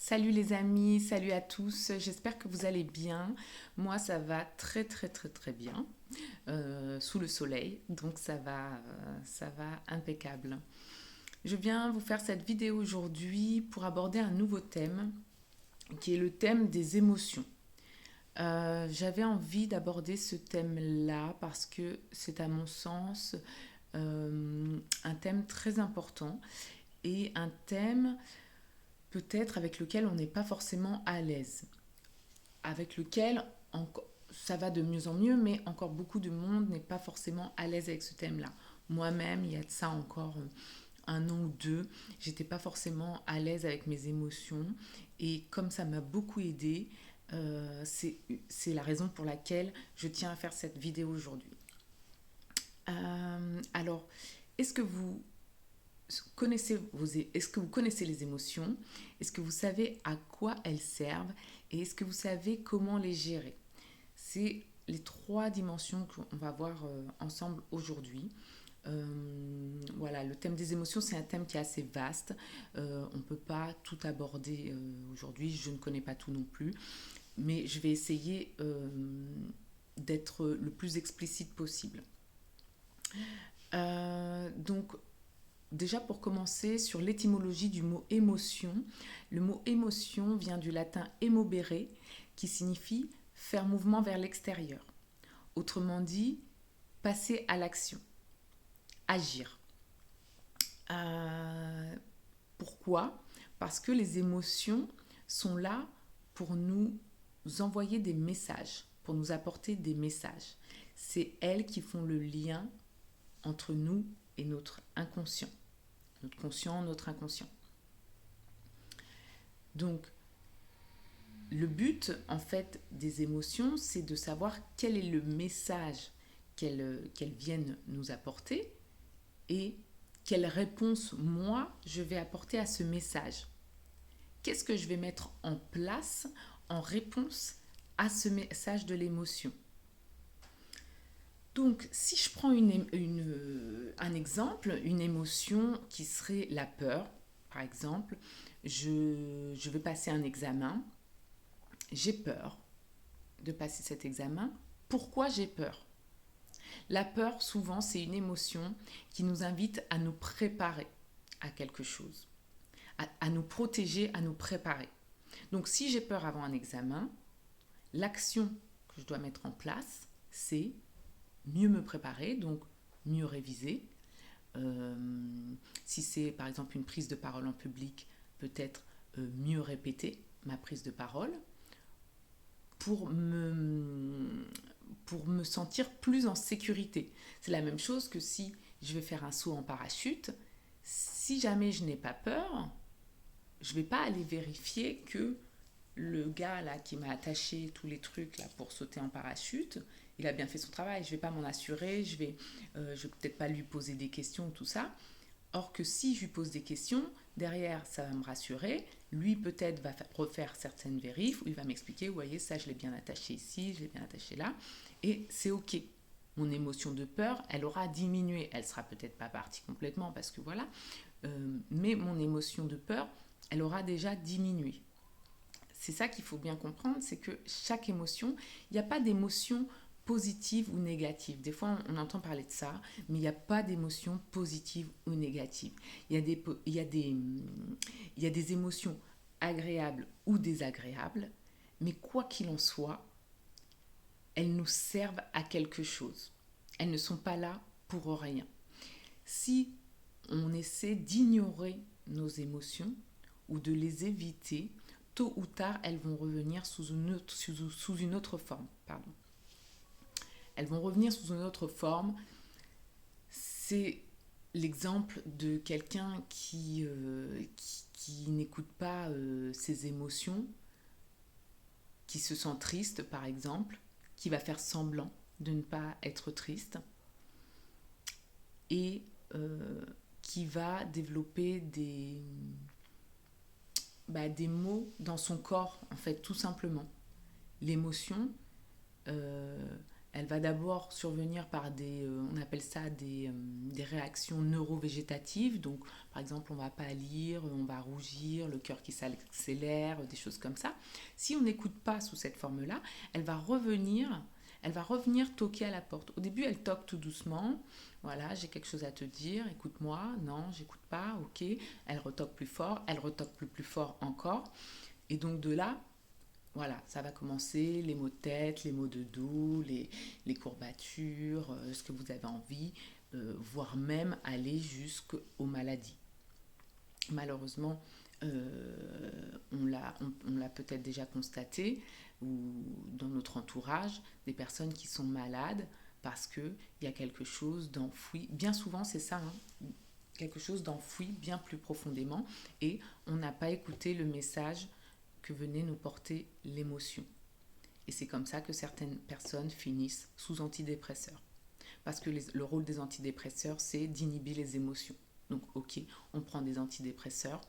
Salut les amis, salut à tous, j'espère que vous allez bien. Moi ça va très très très très bien, sous le soleil, donc ça va impeccable. Je viens vous faire cette vidéo aujourd'hui pour aborder un nouveau thème qui est le thème des émotions. J'avais envie d'aborder ce thème-là parce que c'est à mon sens un thème très important et un thème peut-être avec lequel on n'est pas forcément à l'aise, avec lequel ça va de mieux en mieux, mais encore beaucoup de monde n'est pas forcément à l'aise avec ce thème-là. Moi-même, il y a de ça encore un an ou deux, j'étais pas forcément à l'aise avec mes émotions et comme ça m'a beaucoup aidé, c'est la raison pour laquelle je tiens à faire cette vidéo aujourd'hui. Alors, est-ce que vous est-ce que vous connaissez les émotions? Est-ce que vous savez à quoi elles servent? Et est-ce que vous savez comment les gérer? C'est les trois dimensions qu'on va voir ensemble aujourd'hui. Voilà, le thème des émotions, c'est un thème qui est assez vaste. On ne peut pas tout aborder aujourd'hui. Je ne connais pas tout non plus. Mais je vais essayer d'être le plus explicite possible. Donc, déjà pour commencer, sur l'étymologie du mot émotion, le mot émotion vient du latin emobere, qui signifie faire mouvement vers l'extérieur. Autrement dit, passer à l'action, agir. Pourquoi? Parce que les émotions sont là pour nous envoyer des messages, pour nous apporter des messages. C'est elles qui font le lien entre nous et notre inconscient. Notre conscient, notre inconscient. Donc, le but, en fait, des émotions, c'est de savoir quel est le message qu'elles viennent nous apporter et quelle réponse, moi, je vais apporter à ce message. Qu'est-ce que je vais mettre en place en réponse à ce message de l'émotion? Donc, si je prends un exemple, une émotion qui serait la peur, par exemple, je vais passer un examen, j'ai peur de passer cet examen. Pourquoi j'ai peur? La peur, souvent, c'est une émotion qui nous invite à nous préparer à quelque chose, à nous protéger, à nous préparer. Donc, si j'ai peur avant un examen, l'action que je dois mettre en place, c'est mieux me préparer, donc mieux réviser. Euh, Si c'est par exemple une prise de parole en public, peut-être mieux répéter ma prise de parole pour me, pour me sentir plus en sécurité. C'est la même chose que si je vais faire un saut en parachute. Si jamais je n'ai pas peur, je ne vais pas aller vérifier que le gars là qui m'a attaché tous les trucs là pour sauter en parachute, il a bien fait son travail. Je vais pas m'en assurer, je vais peut-être pas lui poser des questions, tout ça. Or que si je lui pose des questions, derrière ça va me rassurer. Lui peut-être va refaire certaines vérifs où il va m'expliquer, vous voyez ça je l'ai bien attaché ici, je l'ai bien attaché là, et c'est ok. Mon émotion de peur, elle aura diminué. Elle sera peut-être pas partie complètement parce que voilà, mais mon émotion de peur, elle aura déjà diminué. C'est ça qu'il faut bien comprendre, c'est que chaque émotion, il n'y a pas d'émotion positive ou négative. Des fois, on entend parler de ça, mais il n'y a pas d'émotion positive ou négative. Il y a des, il y a des, il y a des émotions agréables ou désagréables, mais quoi qu'il en soit, elles nous servent à quelque chose. Elles ne sont pas là pour rien. Si on essaie d'ignorer nos émotions ou de les éviter, tôt ou tard, elles vont revenir sous une autre forme. Pardon. Elles vont revenir sous une autre forme. C'est l'exemple de quelqu'un qui n'écoute pas ses émotions, qui se sent triste, par exemple, qui va faire semblant de ne pas être triste et qui va développer des maux dans son corps, en fait, tout simplement. L'émotion, Elle va d'abord survenir par on appelle ça des réactions neurovégétatives. Donc, par exemple, on va pâlir, on va rougir, le cœur qui s'accélère, des choses comme ça. Si on n'écoute pas sous cette forme-là, elle va revenir, elle va revenir toquer à la porte. Au début, elle toque tout doucement. Voilà, j'ai quelque chose à te dire, écoute-moi. Non, j'écoute pas, ok. Elle retoque plus fort, elle retoque plus fort encore. Et donc de là, voilà, ça va commencer, les maux de tête, les maux de dos, les courbatures, ce que vous avez envie, voire même aller jusqu'aux maladies. Malheureusement, on l'a peut-être déjà constaté, ou dans notre entourage, des personnes qui sont malades parce qu'il y a quelque chose d'enfoui. Bien souvent, c'est ça, hein, quelque chose d'enfoui bien plus profondément, et on n'a pas écouté le message que venait nous porter l'émotion. Et c'est comme ça que certaines personnes finissent sous antidépresseurs. Parce que le rôle des antidépresseurs, c'est d'inhiber les émotions. Donc, ok, on prend des antidépresseurs,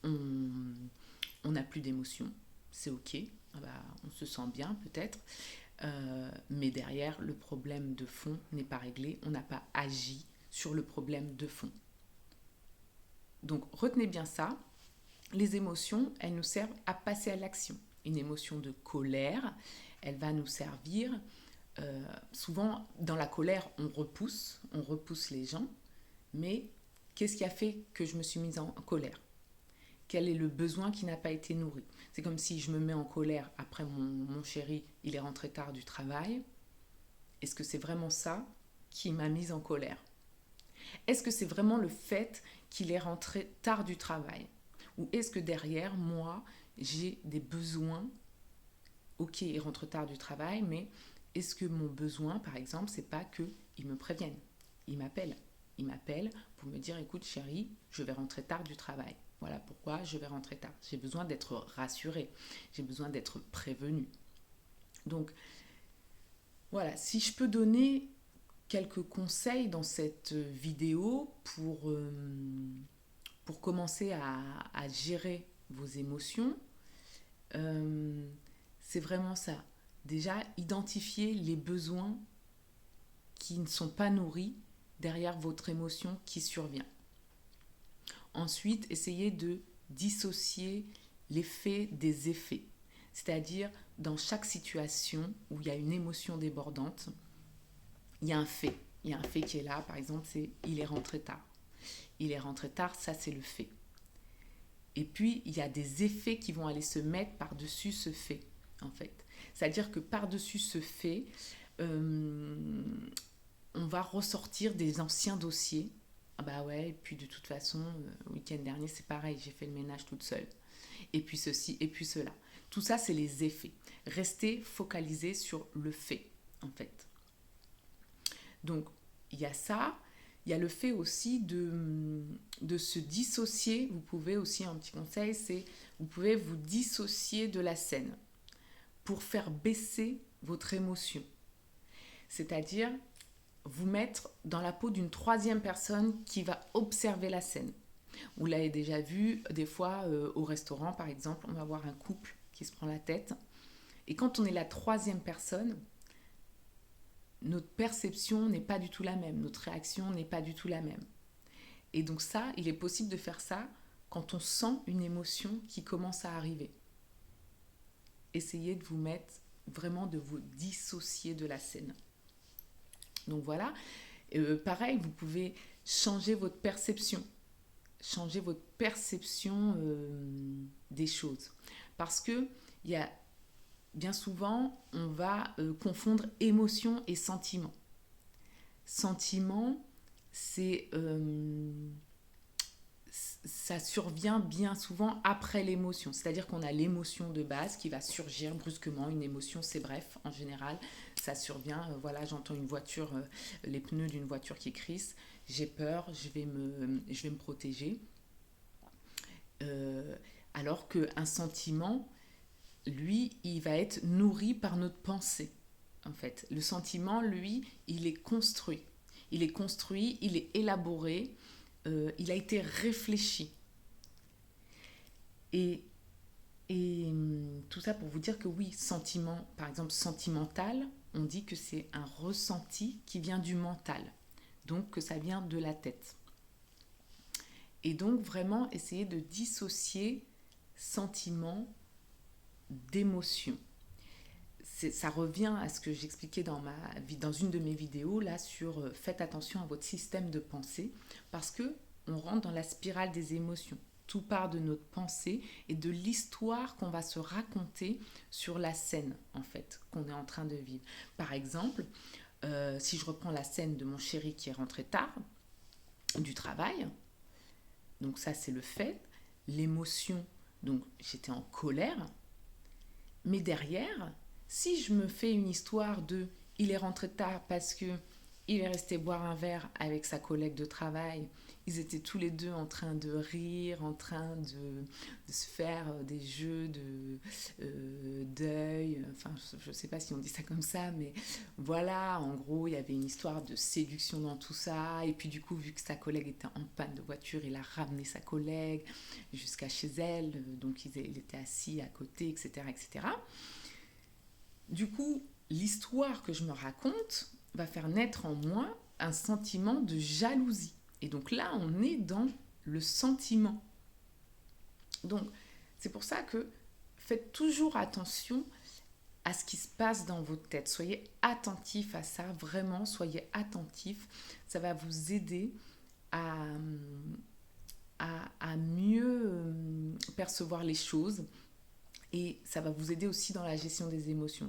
on n'a plus d'émotions, c'est ok, ah bah, on se sent bien peut-être, mais derrière, le problème de fond n'est pas réglé, on n'a pas agi sur le problème de fond. Donc, retenez bien ça, les émotions, elles nous servent à passer à l'action. Une émotion de colère, elle va nous servir. Souvent, dans la colère, on repousse les gens. Mais qu'est-ce qui a fait que je me suis mise en colère? Quel est le besoin qui n'a pas été nourri? C'est comme si je me mets en colère après mon chéri, il est rentré tard du travail. Est-ce que c'est vraiment ça qui m'a mise en colère? Est-ce que c'est vraiment le fait qu'il est rentré tard du travail? Ou est-ce que derrière, moi, j'ai des besoins? Ok, il rentre tard du travail, mais est-ce que mon besoin, par exemple, c'est pas qu'il me prévienne? Il m'appelle. Il m'appelle pour me dire, écoute chérie, je vais rentrer tard du travail. Voilà pourquoi je vais rentrer tard. J'ai besoin d'être rassurée. J'ai besoin d'être prévenue. Donc, voilà, si je peux donner quelques conseils dans cette vidéo pour commencer à gérer vos émotions, c'est vraiment ça. Déjà, identifier les besoins qui ne sont pas nourris derrière votre émotion qui survient. Ensuite, essayez de dissocier les faits des effets. C'est-à-dire, dans chaque situation où il y a une émotion débordante, il y a un fait. Il y a un fait qui est là, par exemple, c'est il est rentré tard. Il est rentré tard, ça c'est le fait. Et puis, il y a des effets qui vont aller se mettre par-dessus ce fait, en fait. C'est-à-dire que par-dessus ce fait, on va ressortir des anciens dossiers. Ah bah ouais, et puis de toute façon, le week-end dernier, c'est pareil, j'ai fait le ménage toute seule. Et puis ceci, et puis cela. Tout ça, c'est les effets. Restez focalisé sur le fait, en fait. Donc, il y a ça. Il y a le fait aussi de se dissocier. Vous pouvez aussi, un petit conseil, c'est vous pouvez vous dissocier de la scène pour faire baisser votre émotion. C'est-à-dire vous mettre dans la peau d'une troisième personne qui va observer la scène. Vous l'avez déjà vu, des fois au restaurant par exemple, on va voir un couple qui se prend la tête. Et quand on est la troisième personne, notre perception n'est pas du tout la même, notre réaction n'est pas du tout la même. Et donc ça, il est possible de faire ça quand on sent une émotion qui commence à arriver. Essayez de vous mettre, vraiment de vous dissocier de la scène. Donc voilà, pareil, vous pouvez changer votre perception. Changer votre perception des choses. Parce que il y a bien souvent, on va confondre émotion et sentiment. Sentiment, ça survient bien souvent après l'émotion. C'est-à-dire qu'on a l'émotion de base qui va surgir brusquement. Une émotion, c'est bref, en général, ça survient. Voilà, j'entends une voiture, les pneus d'une voiture qui crissent. J'ai peur, je vais me protéger. Alors qu'un sentiment, lui, il va être nourri par notre pensée, en fait. Le sentiment, lui, il est construit. Il est construit, il est élaboré, il a été réfléchi. Et tout ça pour vous dire que oui, sentiment, par exemple sentimental, on dit que c'est un ressenti qui vient du mental, donc que ça vient de la tête. Et donc vraiment essayer de dissocier sentiment d'émotion. Ça revient à ce que j'expliquais dans une de mes vidéos là sur faites attention à votre système de pensée parce que on rentre dans la spirale des émotions. Tout part de notre pensée et de l'histoire qu'on va se raconter sur la scène en fait qu'on est en train de vivre. Par exemple, si je reprends la scène de mon chéri qui est rentré tard du travail, donc ça c'est le fait, l'émotion, donc j'étais en colère, mais derrière, si je me fais une histoire de il est rentré tard parce que il est resté boire un verre avec sa collègue de travail, ils étaient tous les deux en train de rire, en train de se faire des jeux deuil, enfin je ne sais pas si on dit ça comme ça, mais voilà, en gros il y avait une histoire de séduction dans tout ça, et puis du coup vu que sa collègue était en panne de voiture, il a ramené sa collègue jusqu'à chez elle, donc il était assis à côté, etc. etc. Du coup, l'histoire que je me raconte va faire naître en moi un sentiment de jalousie. Et donc là, on est dans le sentiment. Donc, c'est pour ça que faites toujours attention à ce qui se passe dans votre tête. Soyez attentif à ça, vraiment, soyez attentif. Ça va vous aider à, à mieux percevoir les choses et ça va vous aider aussi dans la gestion des émotions.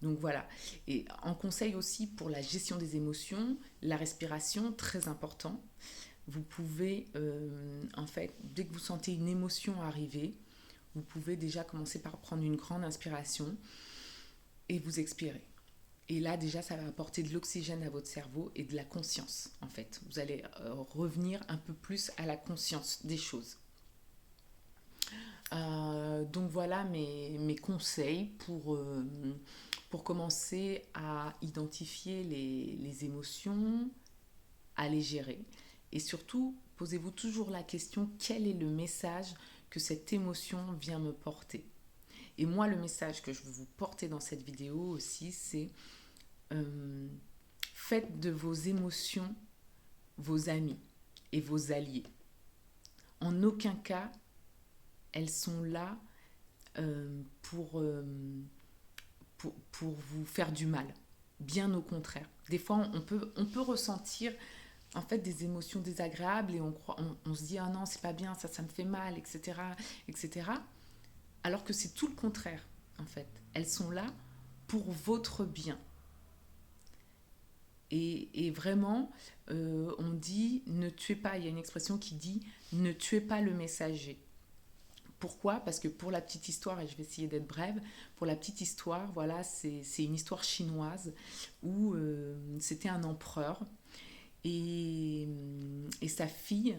Donc voilà. Et en conseil aussi pour la gestion des émotions, la respiration, très important. Vous pouvez, en fait, dès que vous sentez une émotion arriver, vous pouvez déjà commencer par prendre une grande inspiration et vous expirer. Et là, déjà, ça va apporter de l'oxygène à votre cerveau et de la conscience, en fait. Vous allez revenir un peu plus à la conscience des choses. Donc voilà mes conseils pour commencer à identifier les émotions, à les gérer. Et surtout, posez-vous toujours la question, quel est le message que cette émotion vient me porter? Et moi, le message que je veux vous porter dans cette vidéo aussi, c'est faites de vos émotions vos amis et vos alliés. En aucun cas, elles sont là pour vous faire du mal. Bien au contraire. Des fois, on peut ressentir en fait des émotions désagréables et on se dit ah non, c'est pas bien, ça me fait mal, etc., etc. Alors que c'est tout le contraire, en fait. Elles sont là pour votre bien. Et vraiment, on dit ne tuez pas. Il y a une expression qui dit ne tuez pas le messager. Pourquoi? Parce que pour la petite histoire, et je vais essayer d'être brève, pour la petite histoire, voilà, c'est une histoire chinoise où c'était un empereur et sa fille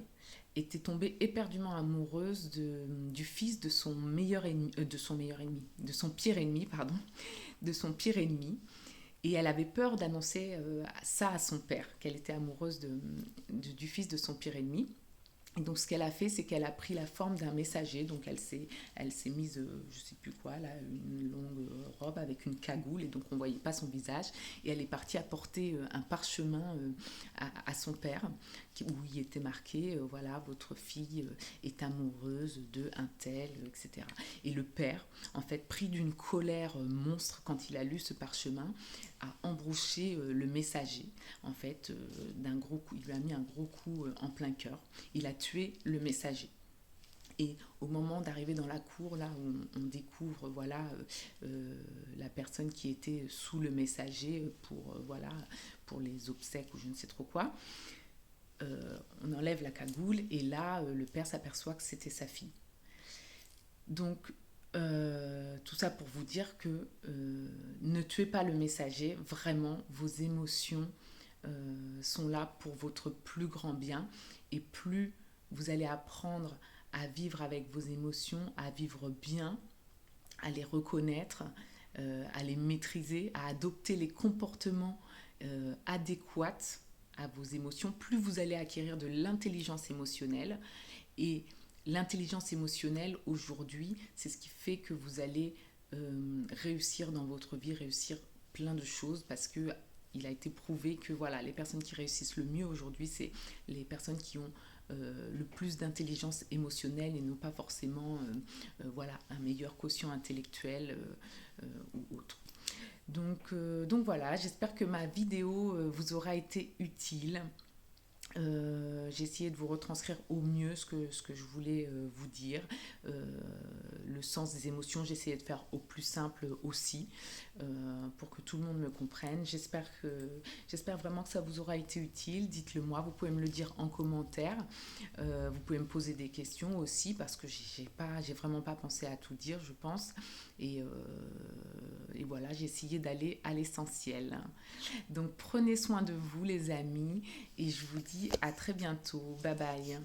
était tombée éperdument amoureuse du fils de son meilleur ennemi, de son pire ennemi, pardon, de son pire ennemi. Et elle avait peur d'annoncer ça à son père, qu'elle était amoureuse du fils de son pire ennemi. Et donc ce qu'elle a fait, c'est qu'elle a pris la forme d'un messager. Donc elle s'est mise, je sais plus quoi, là, une longue robe avec une cagoule, et donc on voyait pas son visage. Et elle est partie apporter un parchemin à son père, où il était marqué, voilà, votre fille est amoureuse de un tel, etc. Et le père, en fait, pris d'une colère monstre quand il a lu ce parchemin, a embrouché le messager, en fait, d'un gros coup. Il lui a mis un gros coup en plein cœur. Il a tué le messager. Et au moment d'arriver dans la cour, là où on découvre voilà, la personne qui était sous le messager voilà, pour les obsèques ou je ne sais trop quoi, on enlève la cagoule et là, le père s'aperçoit que c'était sa fille. Donc, tout ça pour vous dire que ne tuez pas le messager, vraiment, vos émotions sont là pour votre plus grand bien, et plus vous allez apprendre à vivre avec vos émotions, à vivre bien, à les reconnaître, à les maîtriser, à adopter les comportements adéquats à vos émotions, plus vous allez acquérir de l'intelligence émotionnelle. Et l'intelligence émotionnelle, aujourd'hui, c'est ce qui fait que vous allez réussir dans votre vie, réussir plein de choses parce que il a été prouvé que voilà, les personnes qui réussissent le mieux aujourd'hui, c'est les personnes qui ont le plus d'intelligence émotionnelle et non pas forcément voilà, un meilleur quotient intellectuel ou autre. Donc voilà, j'espère que ma vidéo vous aura été utile. J'ai essayé de vous retranscrire au mieux ce que je voulais vous dire. Euh, le sens des émotions, j'ai essayé de faire au plus simple aussi pour que tout le monde me comprenne. J'espère vraiment que ça vous aura été utile. Dites-le moi, vous pouvez me le dire en commentaire. Vous pouvez me poser des questions aussi parce que j'ai vraiment pas pensé à tout dire, je pense. Et, euh, et voilà, j'ai essayé d'aller à l'essentiel. Donc prenez soin de vous les amis et je vous dis à très bientôt. Bye bye.